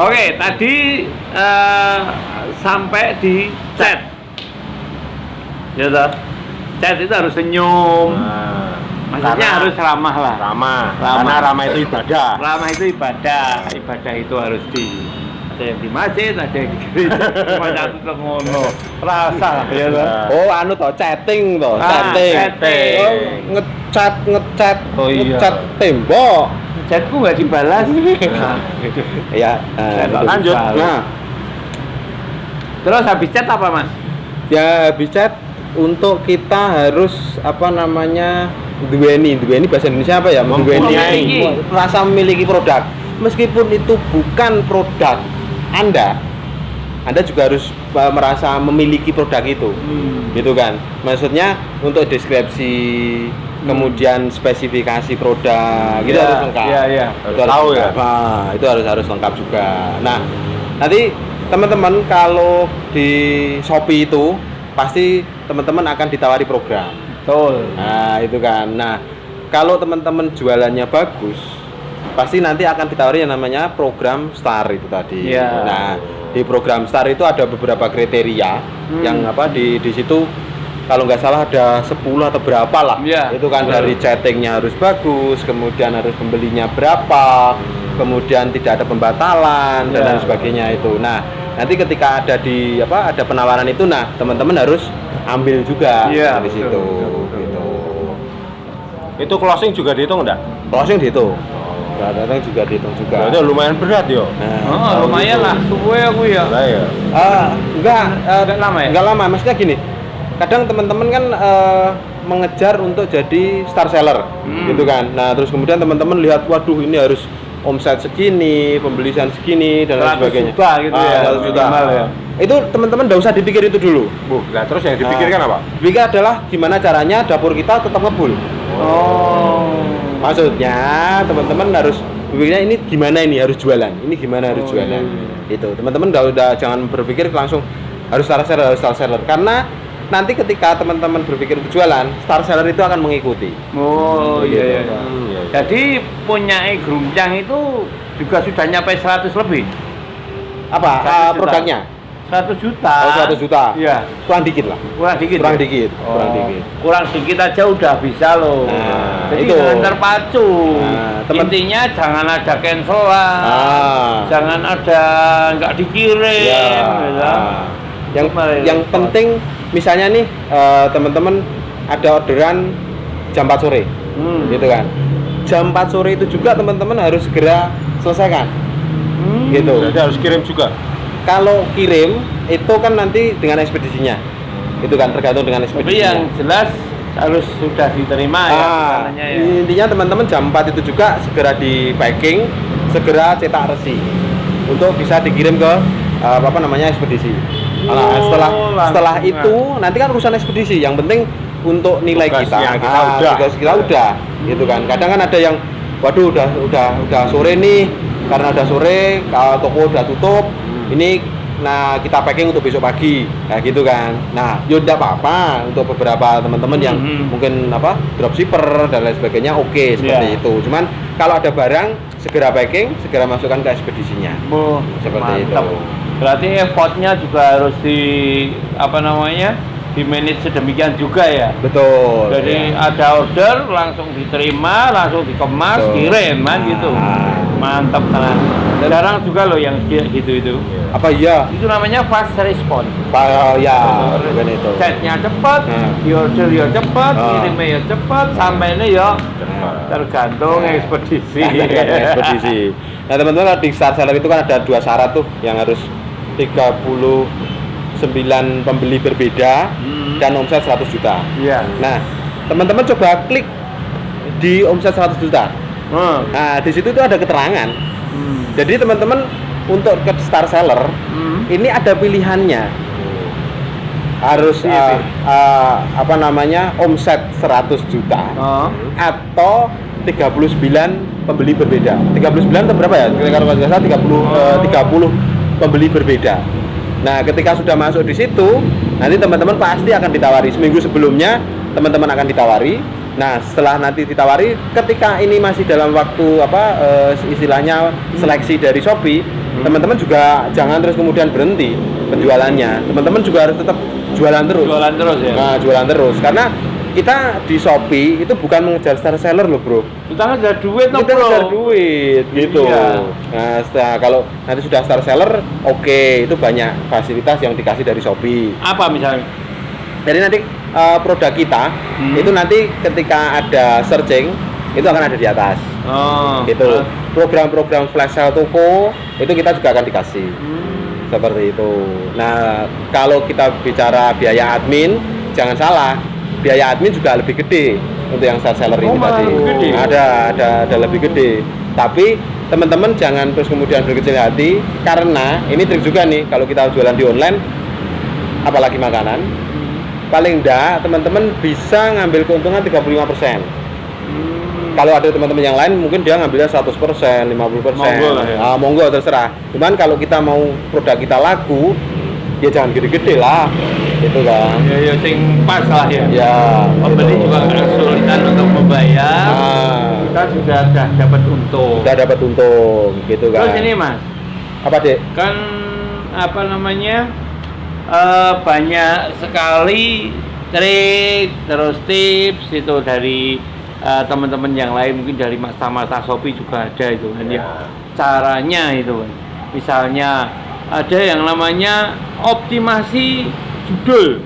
Oke, tadi sampai di chat. Ya toh? Chat itu harus senyum. Maksudnya harus ramah lah. Ramah. Karena ramah itu ibadah. Ramah itu ibadah. Ibadah itu harus ada yang di masjid, ada yang di gereja. Cuma satu tuh ngono. Rasa ya toh. Oh, anu toh chatting toh, chatting. Oh, ngechat Oh, iya. ngechat tembok. Chatku nggak dibalas. Ya, lanjut. Nah, Terus habis chat apa, Mas? ya habis chat untuk kita harus apa namanya duweni bahasa Indonesia apa ya? Memiliki. Rasa memiliki produk. Meskipun itu bukan produk Anda juga harus merasa memiliki produk itu. Gitu kan. Maksudnya untuk deskripsi kemudian spesifikasi produk gitu harus lengkap. Iya. Itu harus Tahu lengkap. ya. Nah, itu harus lengkap juga. Nah, nanti teman-teman kalau di Shopee itu pasti teman-teman akan ditawari program. Betul. Nah, itu kan. Nah, kalau teman-teman jualannya bagus, pasti nanti akan ditawari yang namanya program Star itu tadi. Iya. Nah, di program Star itu ada beberapa kriteria yang apa di situ kalau nggak salah ada 10 atau berapa lah. Iya. Itu kan dari chattingnya harus bagus, kemudian harus pembelinya berapa, kemudian tidak ada pembatalan dan lain sebagainya itu. Nah, nanti ketika ada ada penawaran itu, nah teman-teman harus ambil juga di situ. Betul. Gitu. Itu closing juga dihitung enggak? Closing dihitung. Kadang juga dihitung juga. Berarti lumayan berat yo. Nah, Lumayan lah, suwe aku ya. Lah ya. enggak lama ya? Enggak lama, maksudnya gini. Kadang teman-teman kan mengejar untuk jadi star seller, gitu kan. Nah, terus kemudian teman-teman lihat, waduh ini harus omset segini, pembelian segini dan lain sebagainya. 100 juta gitu ya. 100 juta. Minimal ya. Itu teman-teman enggak usah dipikir itu dulu. Lah terus yang dipikirkan apa? Dipikir adalah gimana caranya dapur kita tetap ngebul. Oh. Maksudnya teman-teman harus berpikirnya ini gimana ini harus jualan, ini gimana harus jualan. Itu teman-teman udah jangan berpikir langsung harus star seller karena nanti ketika teman-teman berpikir untuk jualan, star seller itu akan mengikuti. Oh iya. Iya. Jadi punya Gruncang itu juga sudah nyampe 100 lebih. Apa 100 juta. produknya? 100 juta. Oh, 100 juta. Iya. Kurang dikit lah. Kurang dikit. Kurang ya? dikit. Oh, Kurang dikit. Kurang dikit aja udah bisa loh. Nah, jadi itu. jangan terpacu. Nah, Intinya jangan ada cancelan. Jangan ada nggak dikirim. Ya. Gitu. Yang penting misalnya nih teman-teman ada orderan jam 4 sore. Gitu kan. Jam 4 sore itu juga teman-teman harus segera selesaikan. Gitu. Jadi harus kirim juga. Kalau kirim itu kan nanti dengan ekspedisinya. Itu kan tergantung dengan Tapi ekspedisinya. yang jelas harus sudah diterima ya. Pesanannya ya. Intinya teman-teman jam 4 itu juga segera di packing, segera cetak resi untuk bisa dikirim ke ekspedisi. Nah, setelah itu nanti kan urusan ekspedisi. Yang penting untuk nilai Tugasnya tugas kita udah gitu kan. Kadang kan ada yang waduh udah sore nih, karena udah sore toko udah tutup. Ini kita packing untuk besok pagi kayak gitu kan. Nah, tidak apa-apa untuk beberapa teman-teman yang mungkin dropshipper dan lain sebagainya seperti itu. Cuman kalau ada barang segera packing, segera masukkan ke ekspedisinya. Seperti mantap. itu. Berarti effortnya juga harus di manage sedemikian juga ya. Betul. Jadi ada order langsung diterima, langsung dikemas, Betul. kirim kan gitu. Mantap tenan. Jarang juga loh yang gitu itu. Apa iya? Itu namanya fast response. Ya, bukan itu. Chatnya cepat, di order ya cepat, kirimnya ya cepat, sampainya ya tergantung ekspedisi. Ekspedisi. Nah, teman-teman di star seller itu kan ada 2 syarat tuh yang harus 39 pembeli berbeda dan omset 100 juta. Iya. Nah, teman-teman coba klik di omset 100 juta. Nah, di situ tuh ada keterangan. Jadi teman-teman untuk ke star seller ini ada pilihannya. Harus omset 100 juta atau 39 pembeli berbeda. 39 atau berapa ya? Kalau nggak salah 30 pembeli berbeda. Nah, ketika sudah masuk di situ, nanti teman-teman pasti akan ditawari. Seminggu sebelumnya teman-teman akan ditawari. Nah, setelah nanti ditawari, ketika ini masih dalam waktu istilahnya seleksi dari Shopee, teman-teman juga jangan terus kemudian berhenti penjualannya. Teman-teman juga harus tetap jualan terus. Jualan terus ya. Nah, jualan terus karena kita di Shopee itu bukan mengejar star seller loh, Bro. Kita ngejar duit, Kita ngejar duit gitu. Iya. Nah, setelah kalau nanti sudah star seller, oke, itu banyak fasilitas yang dikasih dari Shopee. Apa misalnya? Jadi nanti produk kita itu nanti ketika ada searching itu akan ada di atas. Oh. Gitu. Program-program flash sale toko itu kita juga akan dikasih. Seperti itu. Nah, kalau kita bicara biaya admin, jangan salah. Biaya admin juga lebih gede untuk yang star seller ini tadi. Lebih gede. Ada lebih gede. Tapi teman-teman jangan terus kemudian berkecil hati karena ini trik juga nih kalau kita jualan di online apalagi makanan. Paling enggak teman-teman bisa ngambil keuntungan 35%. Kalau ada teman-teman yang lain mungkin dia ngambilnya 100%, 50%. Monggo lah ya. Monggo terserah. Cuman kalau kita mau produk kita laku, ya jangan gede-gede lah. Itu kan. Ya sing pas lah ya. Ya. Pembeli gitu. juga kesulitan untuk membayar. Ah, Kita sudah dapat untung. udah dapat untung gitu kan. Terus ini Mas, Apa, Dek? kan apa namanya? Banyak sekali trik terus tips itu dari teman-teman yang lain, mungkin dari masa-masa Shopee juga ada itu kan ya. Caranya itu kan. Misalnya ada yang namanya optimasi judul.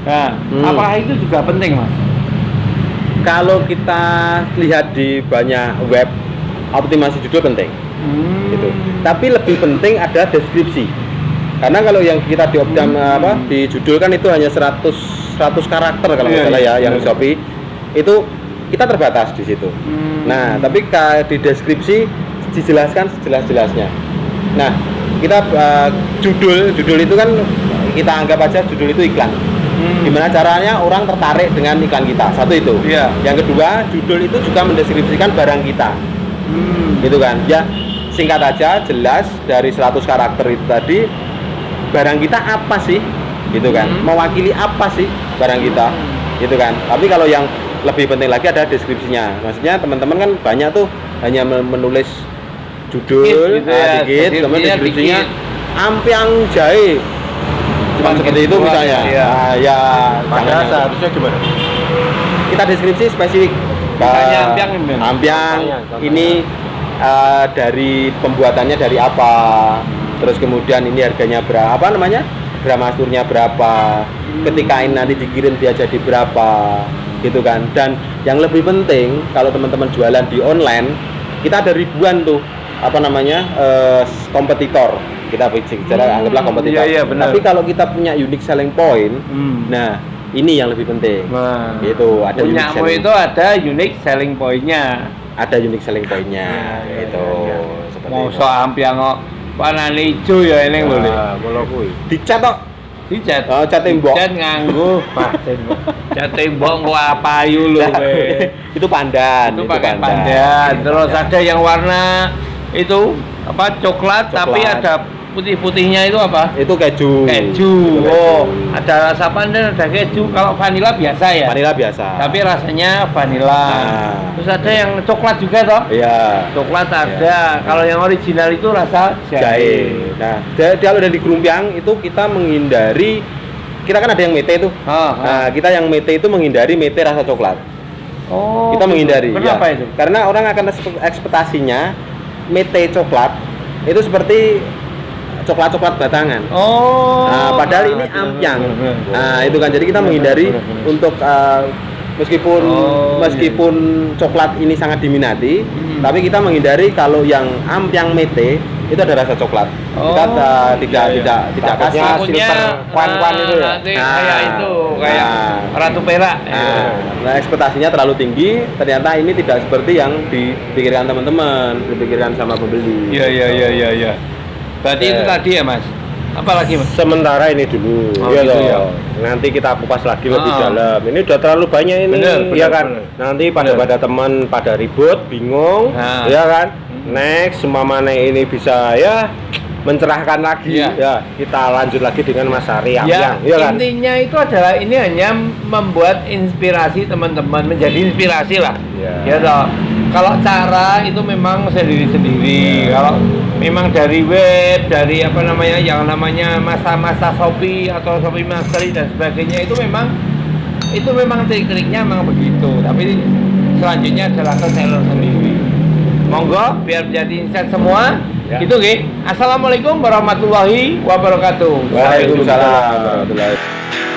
Nah, apakah itu juga penting, Mas? Kalau kita lihat di banyak web, optimasi judul penting. Gitu. Tapi lebih penting ada deskripsi. Karena kalau yang kita di judul kan itu hanya 100 karakter kalau nggak salah ya, yang Shopee itu kita terbatas di situ. Nah, tapi di deskripsi dijelaskan sejelas-jelasnya. Nah, kita judul itu kan kita anggap aja judul itu iklan. Gimana caranya orang tertarik dengan iklan kita? Satu itu. Iya. Yang kedua, judul itu juga mendeskripsikan barang kita. Gitu kan? Ya, singkat aja, jelas dari 100 karakter itu tadi barang kita apa sih? Gitu kan? Mewakili apa sih barang kita? Gitu kan? Tapi kalau yang lebih penting lagi ada deskripsinya. Maksudnya teman-teman kan banyak tuh hanya menulis judul Dikit gitu ya, dikit, kemudian deskripsinya ampiang jahe. Cuma seperti itu gitu misalnya. ya. Nah, ya Padahal jangan seharusnya gimana? kita deskripsi spesifik. Misalnya ampiang ini. Ampiang Contohnya. ini dari pembuatannya dari apa? Terus kemudian ini harganya berapa namanya? Gramaturnya berapa? Ketika ini nanti dikirim dia jadi berapa? Gitu kan. Dan yang lebih penting kalau teman-teman jualan di online, kita ada ribuan tuh kompetitor. Kita bicara anggaplah kompetitor. Iya, benar. Tapi kalau kita punya unique selling point, nah ini yang lebih penting. Nah, Gitu, ada unique punyamu selling. itu ada unique selling point-nya. Ada unique selling point-nya gitu. Seperti Mau itu. so ampiang kok warna hijau ya ini lho. Le. Ngono kuwi. Dicat tok. Dicat. Oh, cat tembok. Cat nganggo cat tembok kok apa ayu lho kowe. Itu pandan. Itu pakai pandan. Terus ada yang warna itu apa coklat. Tapi ada putih-putihnya itu apa? Itu keju. Keju. Itu Oh, keju. ada pandan, ada keju. Kalau vanila biasa ya. Vanila biasa. Tapi rasanya vanila. Nah. Terus ada yang coklat juga toh? Iya. Coklat ada. Kalau yang original itu rasa Jahe. Nah, kalau dari Grumpiang itu kita menghindari, kita kan ada yang mete itu. Nah, kita yang mete itu menghindari mete rasa coklat. Oh. Kita menghindari. Kenapa ya. itu? Karena orang akan ekspektasinya mete coklat itu seperti coklat-coklat batangan. Oh. Nah, padahal ini betul, ampiang. betul, betul. Nah, itu kan jadi kita menghindari untuk meskipun coklat ini sangat diminati, tapi kita menghindari kalau yang ampiang mete itu ada rasa coklat. Kita tidak kasih Takutnya kwan-kwan itu ya. nanti kayak itu kayak Ratu Perak. Nah, ekspektasinya terlalu tinggi, ternyata ini tidak seperti yang dipikirkan teman-teman, dipikirkan sama pembeli. Iya. Berarti itu tadi ya, Mas. Apa lagi, Mas? Sementara ini dulu. Oh, Iya gitu toh. ya. Nanti kita kupas lagi lebih dalam. Ini udah terlalu banyak ini, Bener, ya bener, kan? bener. Nanti pada teman pada ribut, bingung, Nah. ya kan? Next, mana ini bisa ya mencerahkan lagi. Iya. Ya, kita lanjut lagi dengan Mas Ari Ya, Ampiang, ya kan? intinya itu adalah ini hanya membuat inspirasi teman-teman, menjadi inspirasi lah. Iya. Ya toh. Kalau cara itu memang sendiri-sendiri. Kalau memang dari web, dari apa namanya, yang namanya masa-masa Shopee atau Shopee Mastery dan sebagainya itu memang trik-triknya memang begitu. Tapi selanjutnya adalah ke seller sendiri. Monggo biar jadi insight semua. Ya. Gitu nggih. Assalamualaikum warahmatullahi wabarakatuh. Waalaikumsalam warahmatullahi wabarakatuh.